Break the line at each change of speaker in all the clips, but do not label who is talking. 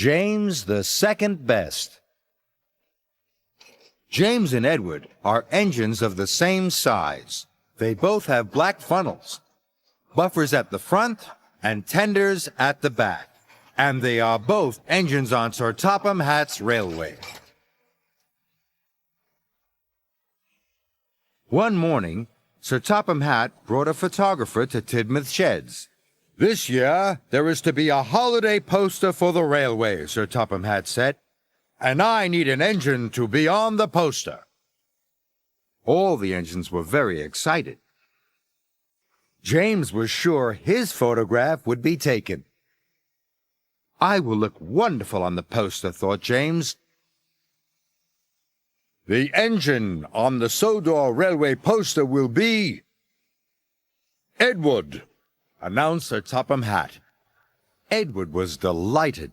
James the Second Best. James and Edward are engines of the same size. They both have black funnels, buffers at the front and tenders at the back. And they are both engines on Sir Topham Hatt's railway. One morning, Sir Topham Hatt brought a photographer to Tidmouth Sheds. "This year, there is to be a holiday poster for the railway," Sir Topham Hatt said, "and I need an engine to be on the poster." All the engines were very excited. James was sure his photograph would be taken. "I will look wonderful on the poster," thought James. "The engine on the Sodor Railway poster will be Edward," announced Sir Topham Hatt. Edward was delighted.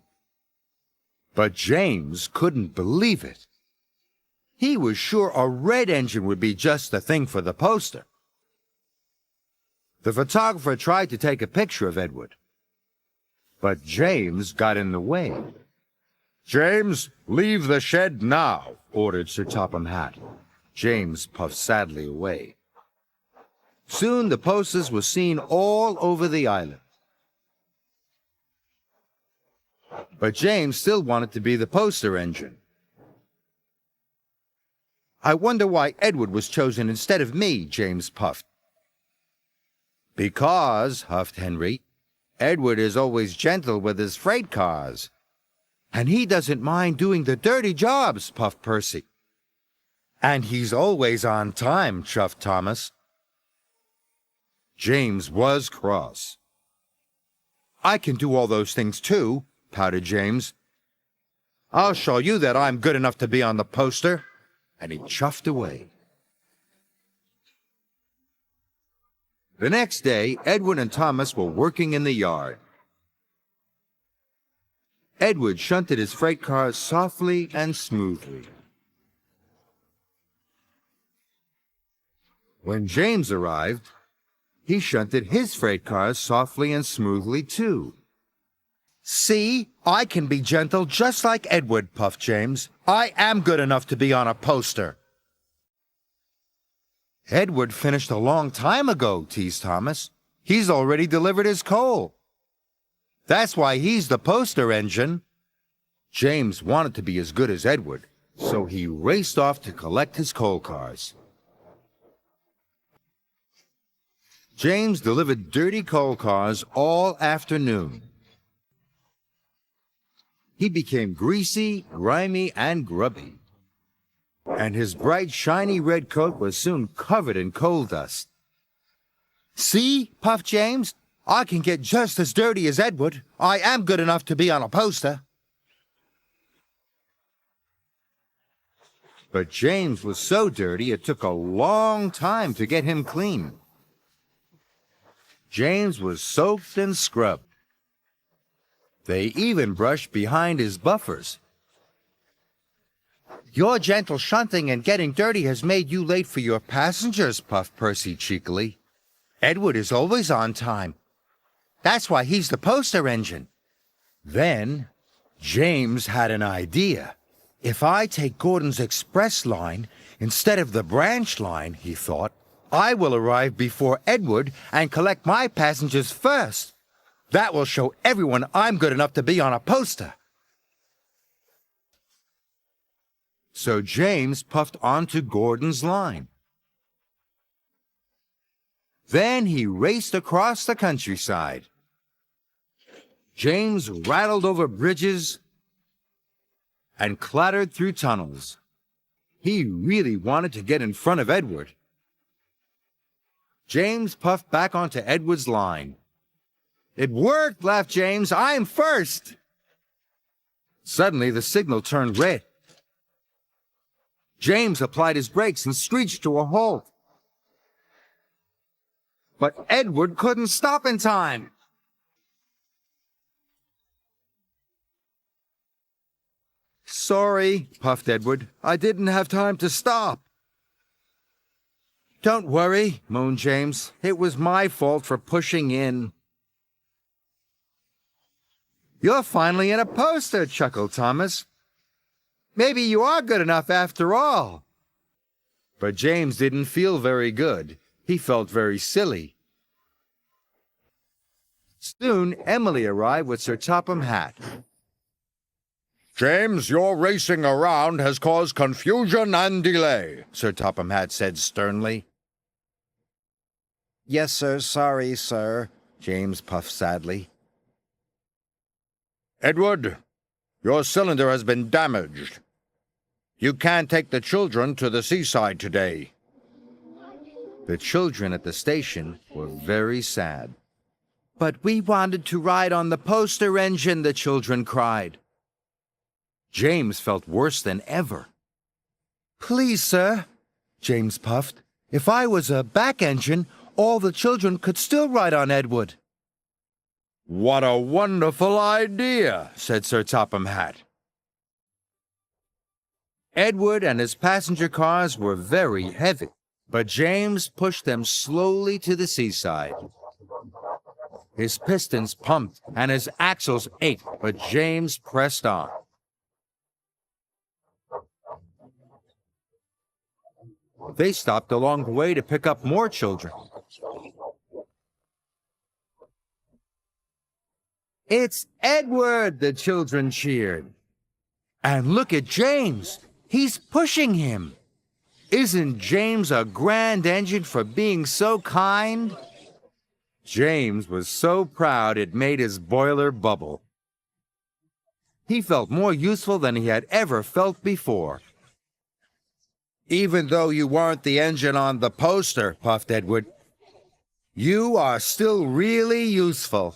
But James couldn't believe it. He was sure a red engine would be just the thing for the poster. The photographer tried to take a picture of Edward, but James got in the way. "James, leave the shed now," ordered Sir Topham Hatt. James puffed sadly away. Soon the posters were seen all over the island. But James still wanted to be the poster engine. "I wonder why Edward was chosen instead of me," James puffed. "Because," huffed Henry, "Edward is always gentle with his freight cars." "And he doesn't mind doing the dirty jobs," puffed Percy. "And he's always on time," chuffed Thomas. James was cross. "I can do all those things too," pouted James. "I'll show you that I'm good enough to be on the poster." And he chuffed away. The next day, Edward and Thomas were working in the yard. Edward shunted his freight cars softly and smoothly. When James arrived, he shunted his freight cars softly and smoothly too. "See, I can be gentle just like Edward," puffed James. "I am good enough to be on a poster." "Edward finished a long time ago," teased Thomas. "He's already delivered his coal. That's why he's the poster engine." James wanted to be as good as Edward, so he raced off to collect his coal cars. James delivered dirty coal cars all afternoon. He became greasy, grimy, and grubby, and his bright, shiny red coat was soon covered in coal dust. "See," puffed James, "I can get just as dirty as Edward. I am good enough to be on a poster." But James was so dirty it took a long time to get him clean. James was soaked and scrubbed. They even brushed behind his buffers. "Your gentle shunting and getting dirty has made you late for your passengers," puffed Percy cheekily. "Edward is always on time. That's why he's the poster engine." Then James had an idea. "If I take Gordon's express line instead of the branch line," he thought, "I will arrive before Edward and collect my passengers first. That will show everyone I'm good enough to be on a poster." So James puffed onto Gordon's line. Then he raced across the countryside. James rattled over bridges and clattered through tunnels. He really wanted to get in front of Edward. James puffed back onto Edward's line. "It worked," laughed James. "I'm first." Suddenly, the signal turned red. James applied his brakes and screeched to a halt. But Edward couldn't stop in time. "Sorry," puffed Edward. "I didn't have time to stop." "Don't worry," moaned James. "It was my fault for pushing in." You're finally in a poster, chuckled Thomas. Maybe you are good enough after all. But James didn't feel very good. He felt very silly. Soon, Emily arrived with Sir Topham Hatt.
James, your racing around has caused confusion and delay,
Sir Topham Hatt said sternly.
Yes, sir. Sorry, sir.
James puffed sadly.
Edward, your cylinder has been damaged. You can't take the children to the seaside today.
The children at the station were very sad. But we wanted to ride on the poster engine, the children cried. James felt worse than ever. Please, sir, James puffed. If I was a back engine, all the children could still ride on Edward.
What a wonderful idea, said Sir Topham Hatt.
Edward and his passenger cars were very heavy, but James pushed them slowly to the seaside. His pistons pumped and his axles ached, but James pressed on. They stopped along the way to pick up more children. It's Edward, the children cheered. And look at James. He's pushing him. Isn't James a grand engine for being so kind? James was so proud it made his boiler bubble. He felt more useful than he had ever felt before. Even though you weren't the engine on the poster, puffed Edward, you are still really useful.